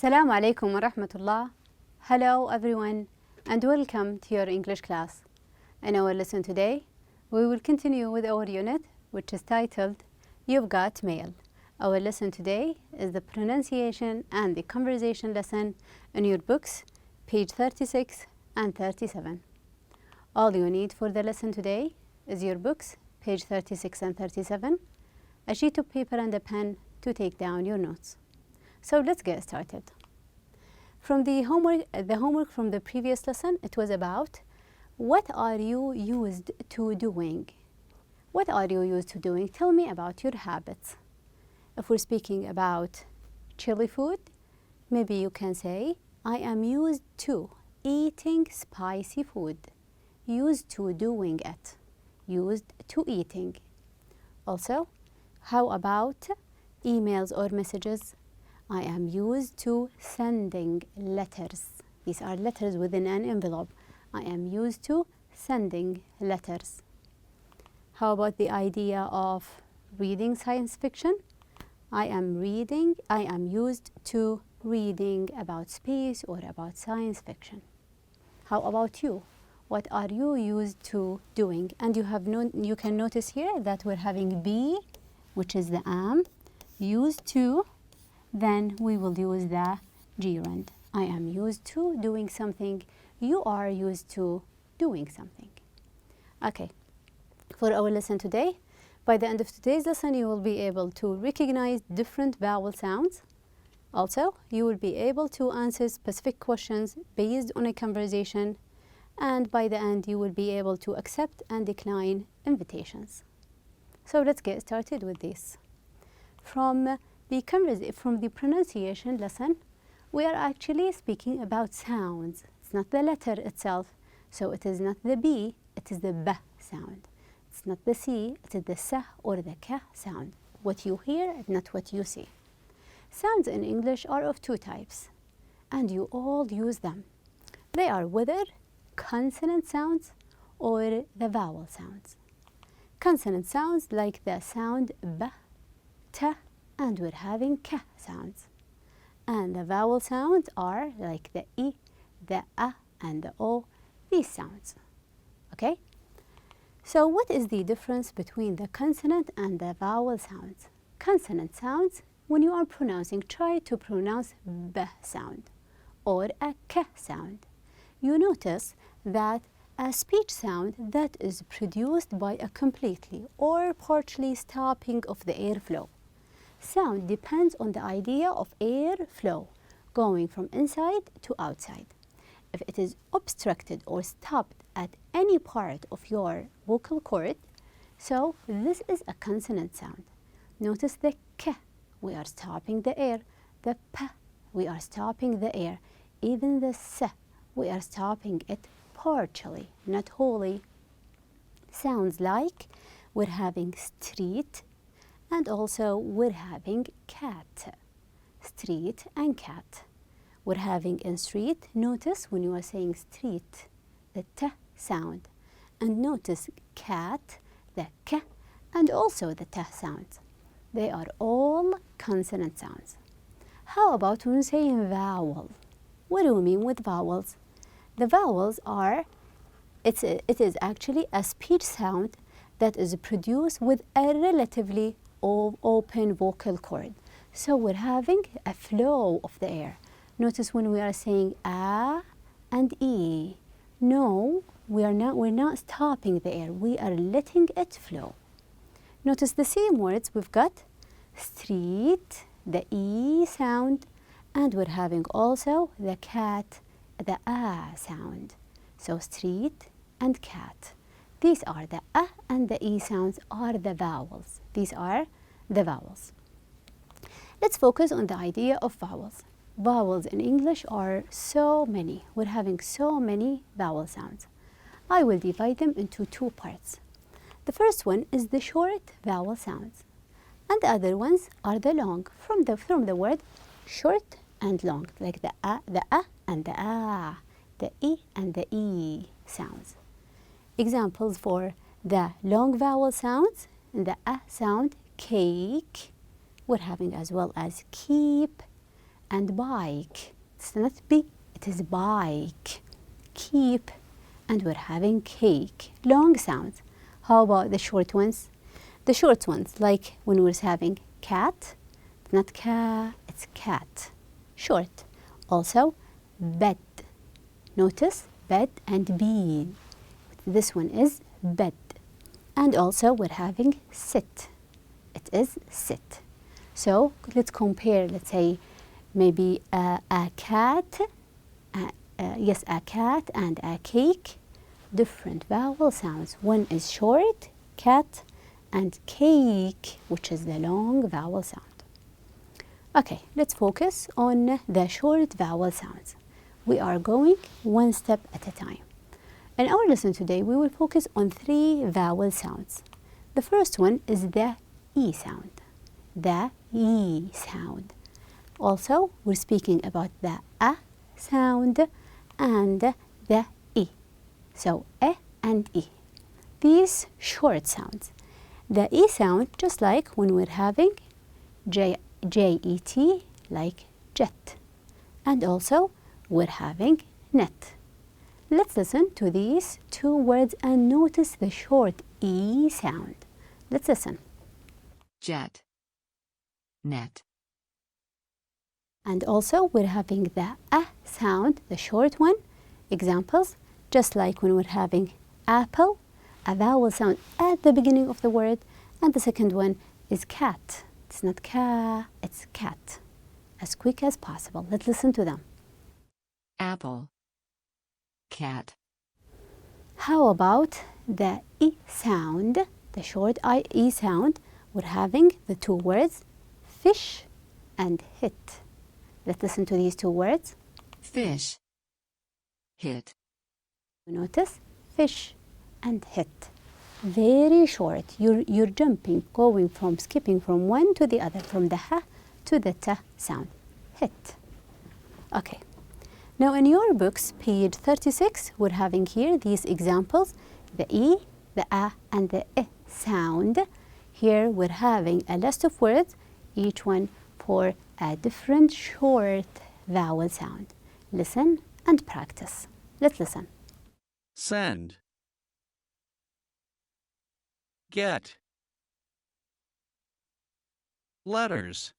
Assalamu alaikum wa rahmatullah. Hello everyone and welcome to your English class. In our lesson today, we will continue with our unit which is titled You've Got Mail. Our lesson today is the pronunciation and the conversation lesson in your books, page 36 and 37. All you need for the lesson today is your books, page 36 and 37, a sheet of paper and a pen to take down your notes. So let's get started. From the homework from the previous lesson, it was about what are you used to doing? What are you used to doing? Tell me about your habits. If we're speaking about chili food, maybe you can say, I am used to eating spicy food. Used to doing it. Used to eating. Also, how about emails or messages? I am used to sending letters. These are letters within an envelope. I am used to sending letters. How about the idea of reading science fiction? I am used to reading about space or about science fiction. How about you? What are you used to doing? And you can notice here that we're having be, which is the am, used to, then we will use the gerund. I am used to doing something. You are used to doing something. Okay, for our lesson today, by the end of today's lesson, you will be able to recognize different vowel sounds. Also, you will be able to answer specific questions based on a conversation. And by the end, you will be able to accept and decline invitations. So let's get started with this. From the pronunciation lesson, we are actually speaking about sounds. It's not the letter itself, so it is not the B, it is the B sound. It's not the C, it is the S or the K sound. What you hear, not what you see. Sounds in English are of two types, and you all use them. They are whether consonant sounds or the vowel sounds. Consonant sounds like the sound B, T, and we're having K sounds. And the vowel sounds are like the I, the A, and the O, these sounds. Okay? So what is the difference between the consonant and the vowel sounds? Consonant sounds, when you are pronouncing, try to pronounce B sound or a K sound. You notice that a speech sound that is produced by a completely or partially stopping of the airflow. Sound depends on the idea of air flow going from inside to outside. If it is obstructed or stopped at any part of your vocal cord, so this is a consonant sound. Notice the K, we are stopping the air. The P, we are stopping the air. Even the S, we are stopping it partially, not wholly. Sounds like we're having street, and also we're having cat. Street and cat. We're having in street, notice when you are saying street, the T sound. And notice cat, the K, and also the T sounds. They are all consonant sounds. How about when we say vowel? What do we mean with vowels? The vowels are, it is actually a speech sound that is produced with a relatively open vocal cord. So we're having a flow of the air. Notice when we are saying a and e. No, we're not stopping the air. We are letting it flow. Notice the same words. We've got street, the e sound, and we're having also the cat, the a sound. So street and cat. These are the a and the e sounds are the vowels. These are the vowels. Let's focus on the idea of vowels. Vowels in English are so many. We're having so many vowel sounds. I will divide them into two parts. The first one is the short vowel sounds, and the other ones are the long, from the word short and long, like the a and the a, the I and the e sounds. Examples for the long vowel sounds and the a sound, cake. We're having as well as keep and bike. It's not B, it is bike. Keep, and we're having cake. Long sounds. How about the short ones? The short ones, like when we're having cat, it's not ca, it's cat. Short. Also, bed. Notice bed and bean. This one is bed. And also we're having sit. It is sit. So let's compare, let's say, maybe a cat, a cat and a cake. Different vowel sounds. One is short, cat, and cake, which is the long vowel sound. Okay, let's focus on the short vowel sounds. We are going one step at a time. In our lesson today, we will focus on 3 vowel sounds. The first one is the E sound. The E sound. Also, we're speaking about the A sound and the E. So, E and E. These short sounds. The E sound, just like when we're having J-E-T, like jet. And also, we're having net. Let's listen to these 2 words and notice the short E sound. Let's listen. Jet. Net. And also, we're having the A sound, the short one. Examples, just like when we're having apple, a vowel sound at the beginning of the word, and the second one is cat. It's not ca, it's cat. As quick as possible. Let's listen to them. Apple. Cat. How about the E sound, the short E sound? We're having the 2 words, fish and hit. Let's listen to these 2 words. Fish. Hit. Notice fish and hit. Very short. You're jumping, skipping from one to the other, from the ha to the ta sound. Hit. Okay. Now in your books, page 36, we're having here these examples, the E, the A, and the I sound. Here we're having a list of words, each one for a different short vowel sound. Listen and practice. Let's listen. Send. Get. Letters.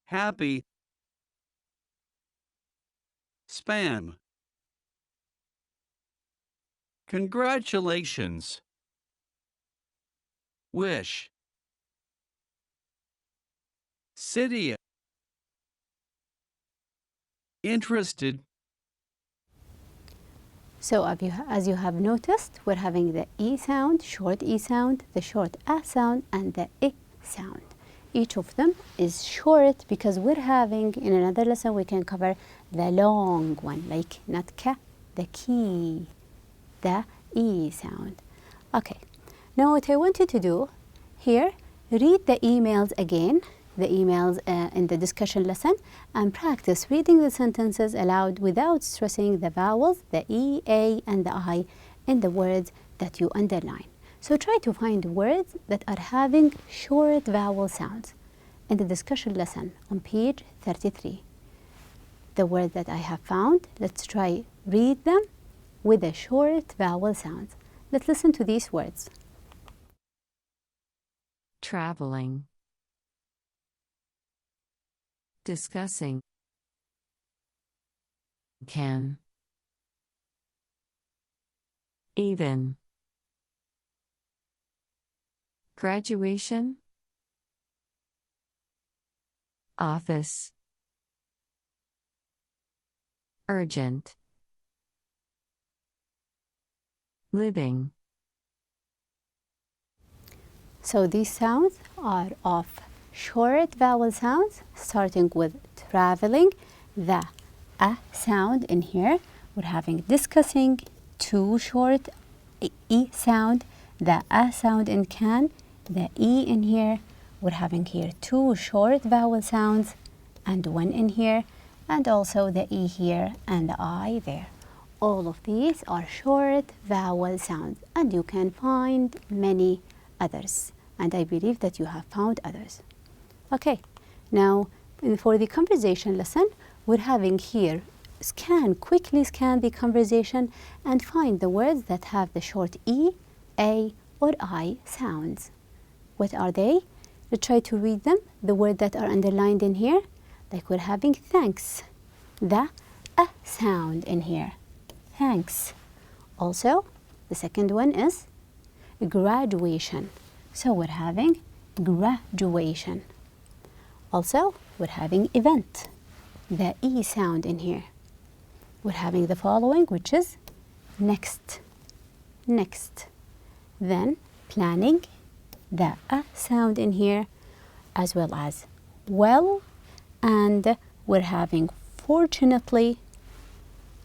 Happy. Spam. Congratulations. Wish. City. Interested. So as you have noticed, we're having the E sound, short E sound, the short A sound, and the I sound. Each of them is short because we're having, in another lesson, we can cover the long one, like not ka, the key, the E sound. Okay, now what I want you to do here, read the emails again, the emails in the discussion lesson, and practice reading the sentences aloud without stressing the vowels, the E, A, and the I in the words that you underline. So try to find words that are having short vowel sounds. In the discussion lesson on page 33, the word that I have found, let's try read them with the short vowel sounds. Let's listen to these words. Traveling. Discussing. Can. Even. Graduation. Office. Urgent. Living. So these sounds are of short vowel sounds, starting with traveling, the A sound in here. We're having discussing, 2 short E sound, the A sound in can, the E in here. We're having here 2 short vowel sounds and 1 in here, and also the E here and the I there. All of these are short vowel sounds, and you can find many others. And I believe that you have found others. Okay, now for the conversation lesson, we're having here quickly scan the conversation and find the words that have the short E, A, or I sounds. What are they? Let's try to read them. The words that are underlined in here, like we're having thanks. The A sound in here. Thanks. Also, the second one is graduation. So we're having graduation. Also, we're having event. The E sound in here. We're having the following, which is next. Next. Then planning, the A sound in here, as well as well, and we're having fortunately,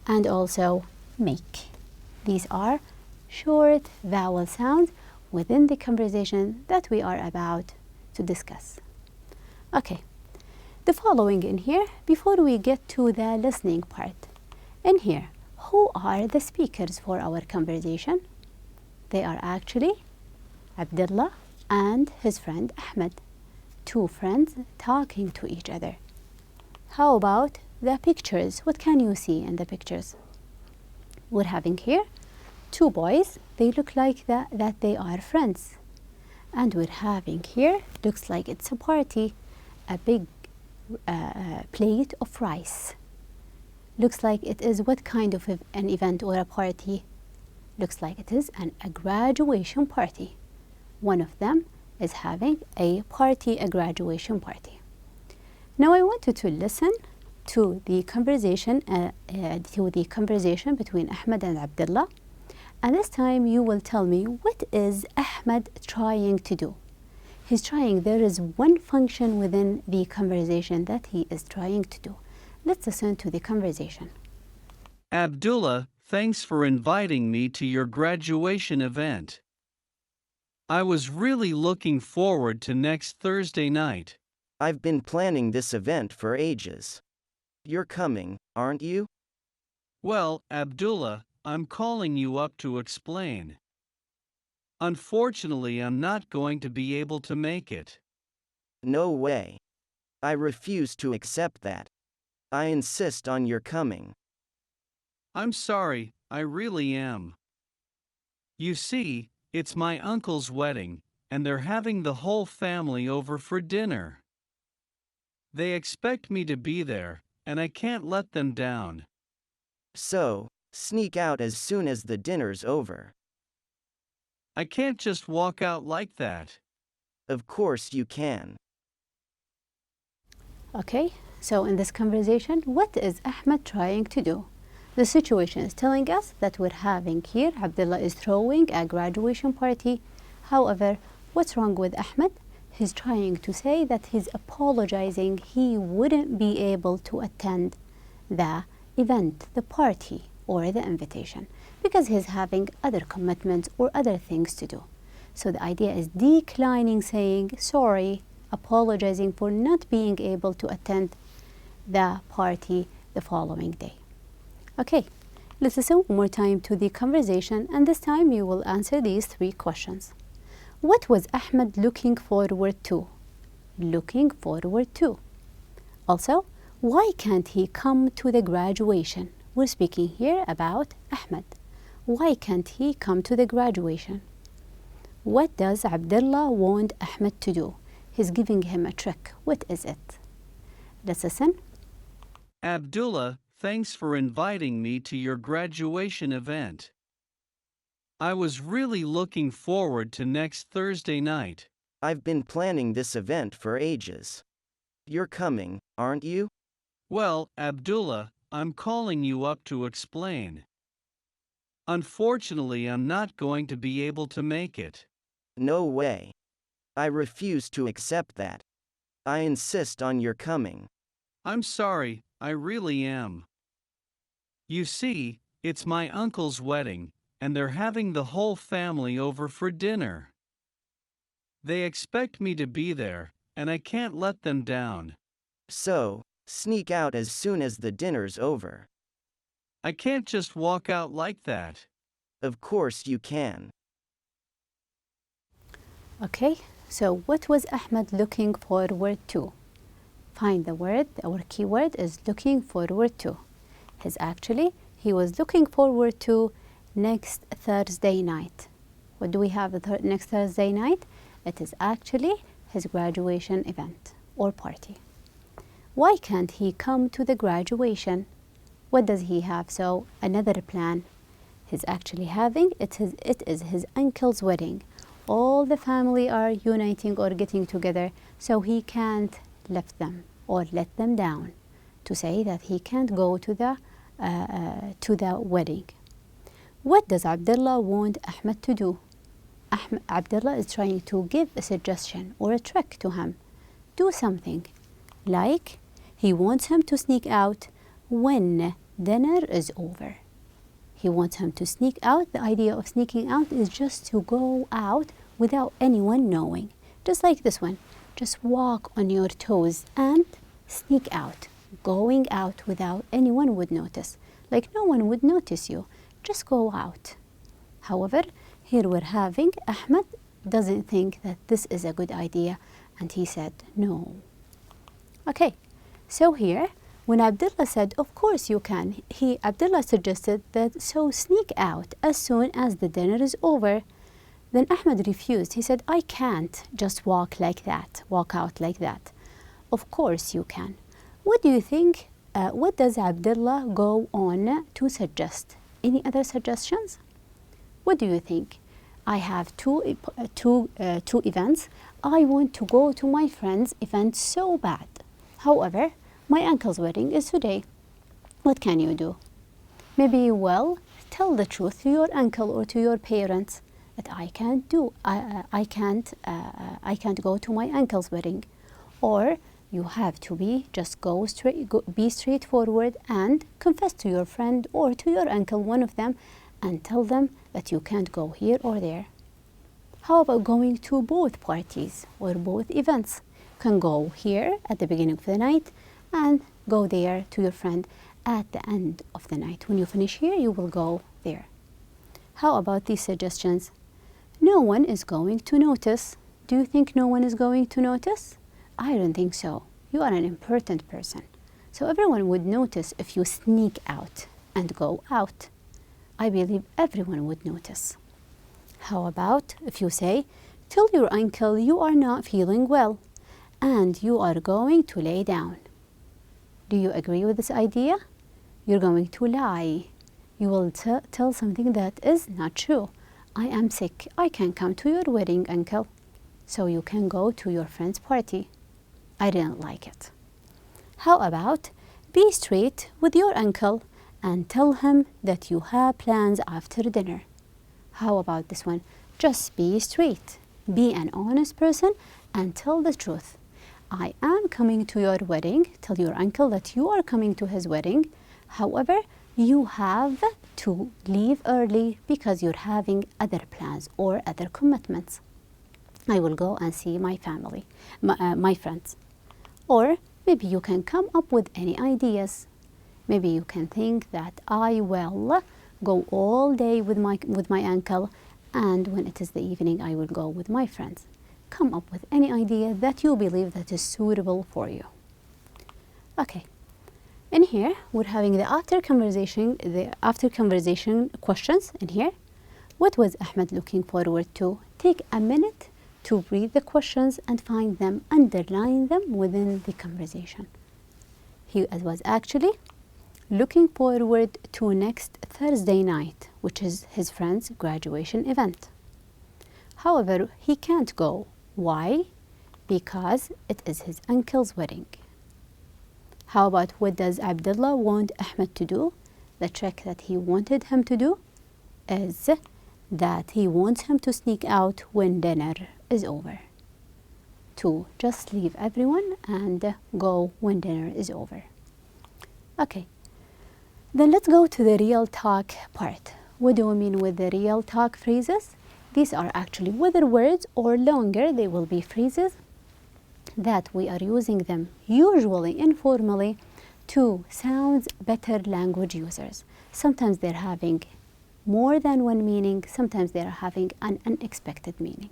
and also make. These are short vowel sounds within the conversation that we are about to discuss. Okay, the following in here, before we get to the listening part. In here, who are the speakers for our conversation? They are actually Abdullah and his friend Ahmed, two friends talking to each other. How about the pictures? What can you see in the pictures? We're having here two boys. They look like that they are friends. And we're having here, looks like it's a party, a big plate of rice. Looks like it is what kind of an event or a party? Looks like it is a graduation party. One of them is having a party, a graduation party. Now I want you to listen to the conversation between Ahmed and Abdullah. And this time you will tell me, what is Ahmed trying to do? There is one function within the conversation that he is trying to do. Let's listen to the conversation. Abdullah, thanks for inviting me to your graduation event. I was really looking forward to next Thursday night. I've been planning this event for ages. You're coming, aren't you? Well, Abdullah, I'm calling you up to explain. Unfortunately, I'm not going to be able to make it. No way. I refuse to accept that. I insist on your coming. I'm sorry, I really am. You see, it's my uncle's wedding, and they're having the whole family over for dinner. They expect me to be there, and I can't let them down. So, sneak out as soon as the dinner's over. I can't just walk out like that. Of course you can. Okay, so in this conversation, what is Ahmed trying to do? The situation is telling us that we're having here, Abdullah is throwing a graduation party. However, what's wrong with Ahmed? He's trying to say that he's apologizing. He wouldn't be able to attend the event, the party, or the invitation because he's having other commitments or other things to do. So the idea is declining, saying sorry, apologizing for not being able to attend the party the following day. Okay, let's listen one more time to the conversation, and this time you will answer these three questions. What was Ahmed looking forward to? Looking forward to. Also, why can't he come to the graduation? We're speaking here about Ahmed. Why can't he come to the graduation? What does Abdullah want Ahmed to do? He's giving him a trick. What is it? Let's listen. Abdullah, thanks for inviting me to your graduation event. I was really looking forward to next Thursday night. I've been planning this event for ages. You're coming, aren't you? Well, Abdullah, I'm calling you up to explain. Unfortunately, I'm not going to be able to make it. No way. I refuse to accept that. I insist on your coming. I'm sorry, I really am. You see, it's my uncle's wedding, and they're having the whole family over for dinner. They expect me to be there, and I can't let them down. So, sneak out as soon as the dinner's over. I can't just walk out like that. Of course you can. Okay, So what was Ahmed looking forward to? Find the word. Our keyword is looking forward to. He was looking forward to next Thursday night. What do we have next Thursday night? It is actually his graduation event or party. Why can't he come to the graduation? What does he have? So another plan. He's actually having, it is his uncle's wedding. All the family are uniting or getting together, so he can't leave them or let them down to say that he can't go to the wedding. What does Abdullah want Ahmed to do? Abdullah is trying to give a suggestion or a trick to him. Do something, like he wants him to sneak out when dinner is over. He wants him to sneak out. The idea of sneaking out is just to go out without anyone knowing. Just like this one. Just walk on your toes and sneak out. Going out without anyone would notice. Like no one would notice you. Just go out. However, here we're having Ahmed doesn't think that this is a good idea, and he said no. Okay, so here when Abdullah said, of course you can, Abdullah suggested that, so sneak out as soon as the dinner is over. Then Ahmed refused. He said, I can't just walk out like that. Of course you can. What do you think? What does Abdullah go on to suggest? Any other suggestions? What do you think? I have two events. I want to go to my friend's event so bad. However, my uncle's wedding is today. What can you do? Maybe, well, tell the truth to your uncle or to your parents that I can't go to my uncle's wedding. Or you have to be straightforward and confess to your friend or to your uncle, one of them, and tell them that you can't go here or there. How about going to both parties or both events? You can go here at the beginning of the night and go there to your friend at the end of the night. When you finish here, you will go there. How about these suggestions? No one is going to notice. Do you think no one is going to notice? I don't think so. You are an important person. So everyone would notice if you sneak out and go out. I believe everyone would notice. How about if you say, tell your uncle you are not feeling well and you are going to lay down. Do you agree with this idea? You're going to lie. You will tell something that is not true. I am sick. I can't come to your wedding, uncle. So you can go to your friend's party. I didn't like it. How about be straight with your uncle and tell him that you have plans after dinner. How about this one? Just be straight. Be an honest person and tell the truth. I am coming to your wedding. Tell your uncle that you are coming to his wedding. However, you have to leave early because you're having other plans or other commitments. I will go and see my family, my friends. Or maybe you can come up with any ideas. Maybe you can think that I will go all day with my uncle, and when it is the evening, I will go with my friends. Come up with any idea that you believe that is suitable for you. Okay. In here, we're having the after conversation questions in here. What was Ahmed looking forward to? Take a minute to read the questions and find them, underline them within the conversation. He was actually looking forward to next Thursday night, which is his friend's graduation event. However, he can't go. Why? Because it is his uncle's wedding. How about what does Abdullah want Ahmed to do? The trick that he wanted him to do is that he wants him to sneak out when dinner is over. To just leave everyone and go when dinner is over. Okay. Then let's go to the real talk part. What do we mean with the real talk phrases? These are actually whether words or longer, they will be phrases that we are using them usually informally to sound better language users. Sometimes they're having more than one meaning, sometimes they're having an unexpected meaning.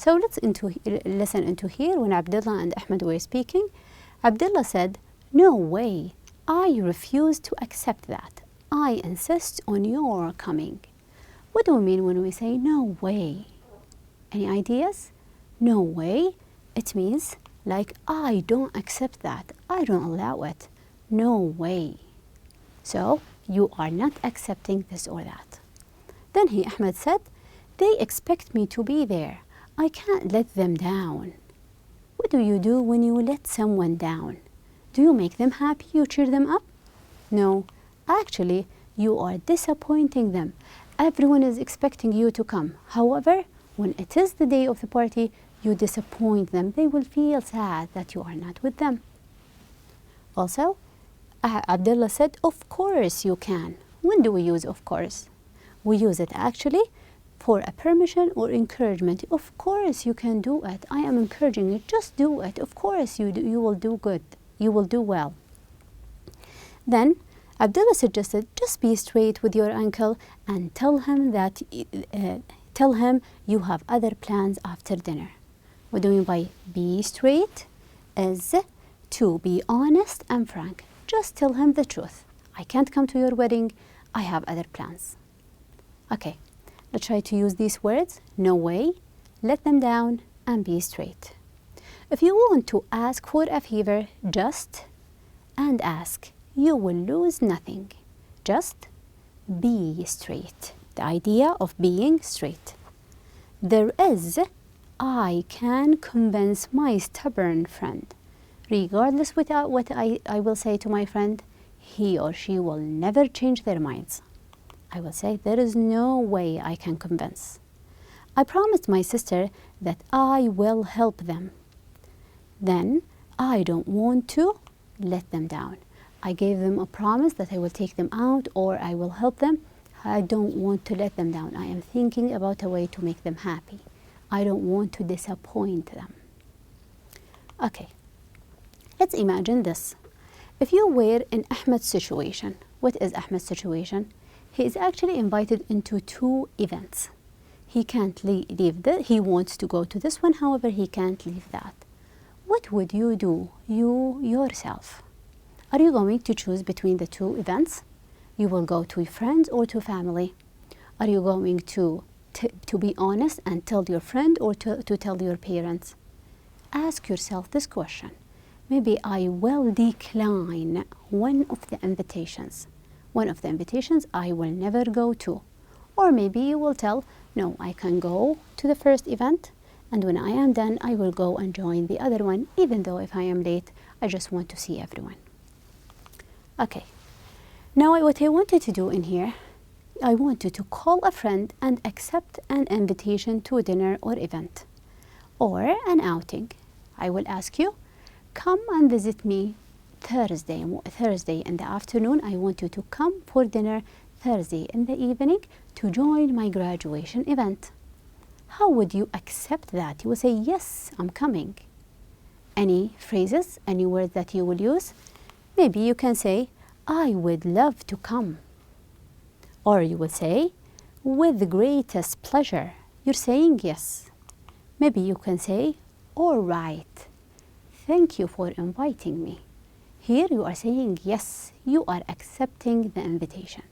So let's listen into here when Abdullah and Ahmed were speaking. Abdullah said, "No way, I refuse to accept that. I insist on your coming." What do we mean when we say no way? Any ideas? No way, it means like I don't accept that. I don't allow it. No way. So you are not accepting this or that. Then Ahmed said, "They expect me to be there. I can't let them down." What do you do when you let someone down? Do you make them happy? You cheer them up? No, actually, you are disappointing them. Everyone is expecting you to come. However, when it is the day of the party, you disappoint them. They will feel sad that you are not with them. Also, Abdullah said, "Of course you can." When do we use of course? We use it actually for a permission or encouragement. Of course you can do it. I am encouraging you. Just do it. Of course you will do good. You will do well. Then Abdullah suggested, "Just be straight with your uncle and tell him you have other plans after dinner." What do we mean by be straight? Is to be honest and frank. Just tell him the truth. I can't come to your wedding. I have other plans. Okay, let's try to use these words. No way, let them down, and be straight. If you want to ask for a favor, just and ask. You will lose nothing. Just be straight. The idea of being straight. There is, I can convince my stubborn friend. Regardless what I will say to my friend, he or she will never change their minds. I will say, there is no way I can convince. I promised my sister that I will help them. Then, I don't want to let them down. I gave them a promise that I will take them out or I will help them. I don't want to let them down. I am thinking about a way to make them happy. I don't want to disappoint them. Okay, let's imagine this. If you were in Ahmed's situation, what is Ahmed's situation? He is actually invited into two events. He can't leave that. He wants to go to this one, however, he can't leave that. What would you do, yourself? Are you going to choose between the two events? You will go to friends or to family? Are you going to be honest and tell your friend or to tell your parents? Ask yourself this question. Maybe I will decline one of the invitations. One of the invitations I will never go to. Or maybe you will tell, no, I can go to the first event, and when I am done, I will go and join the other one, even though if I am late, I just want to see everyone. Okay, now what I wanted to do in here, I wanted to call a friend and accept an invitation to a dinner or event, or an outing. I will ask you, come and visit me Thursday in the afternoon. I want you to come for dinner Thursday in the evening to join my graduation event. How would you accept that? You will say, yes, I'm coming. Any phrases, any words that you will use? Maybe you can say, I would love to come. Or you will say, with the greatest pleasure. You're saying yes. Maybe you can say, all right. Thank you for inviting me. Here you are saying yes. You are accepting the invitation.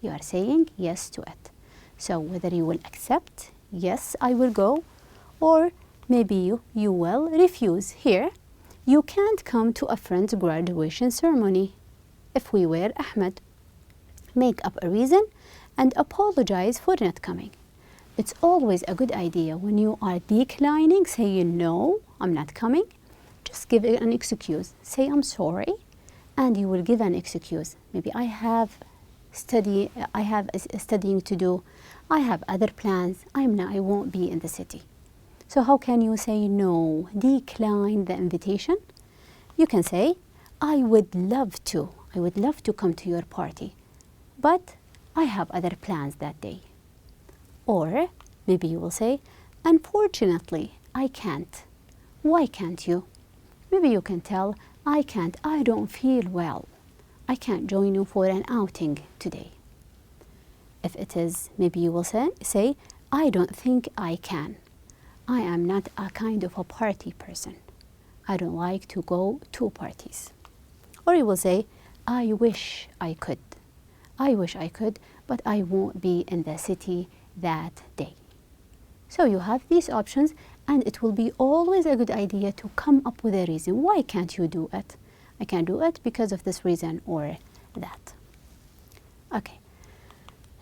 You are saying yes to it. So whether you will accept, yes, I will go, or maybe you will refuse. Here, you can't come to a friend's graduation ceremony. If we were Ahmed, make up a reason and apologize for not coming. It's always a good idea when you are declining, saying no, I'm not coming. Just give an excuse. Say I'm sorry, and you will give an excuse. Maybe I have studying to do. I have other plans. I won't be in the city. So how can you say no? Decline the invitation. You can say, I would love to come to your party, but I have other plans that day. Or maybe you will say, unfortunately, I can't. Why can't you? Maybe you can tell, I can't, I don't feel well. I can't join you for an outing today. If it is, maybe you will say, I don't think I can. I am not a kind of a party person. I don't like to go to parties. Or you will say, I wish I could. I wish I could, but I won't be in the city that day. So you have these options, and it will be always a good idea to come up with a reason. Why can't you do it? I can't do it because of this reason or that. Okay.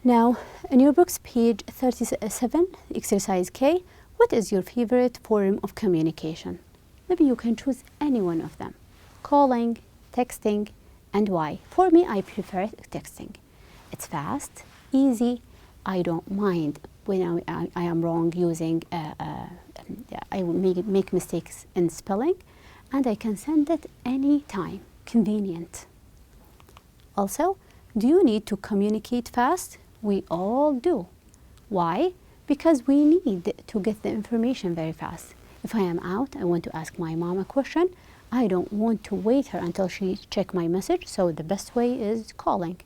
Now, in your book's page 37, exercise K, what is your favorite form of communication? Maybe you can choose any one of them. Calling, texting, and why? For me, I prefer texting. It's fast, easy. I don't mind when I am wrong using, I will make mistakes in spelling, and I can send it any time, convenient. Also, do you need to communicate fast? We all do. Why? Because we need to get the information very fast. If I am out, I want to ask my mom a question, I don't want to wait her until she checks my message, so the best way is calling.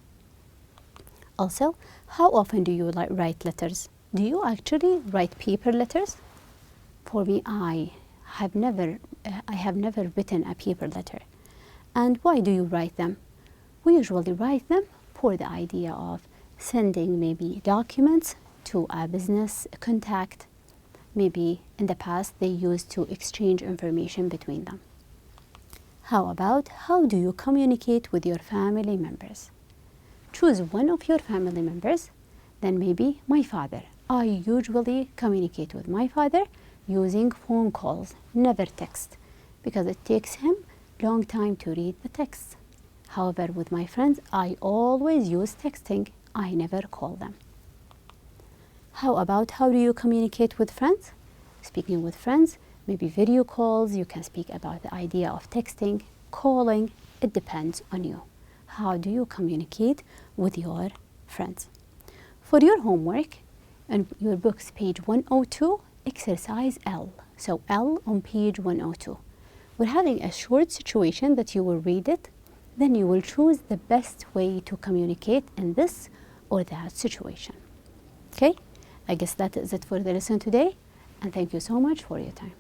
Also, how often do you write letters? Do you actually write paper letters? For me, I have never written a paper letter. And why do you write them? We usually write them for the idea of sending maybe documents to a business contact. Maybe in the past they used to exchange information between them. How about how do you communicate with your family members? Choose one of your family members, then maybe my father. I usually communicate with my father using phone calls, never text, because it takes him a long time to read the text. However, with my friends, I always use texting. I never call them. How about how do you communicate with friends? Speaking with friends, maybe video calls, you can speak about the idea of texting, calling, it depends on you. How do you communicate with your friends? For your homework, in your book's page 102, exercise L. So L on page 102. We're having a short situation that you will read it, then you will choose the best way to communicate in this or that situation. Okay? I guess that is it for the lesson today, and thank you so much for your time.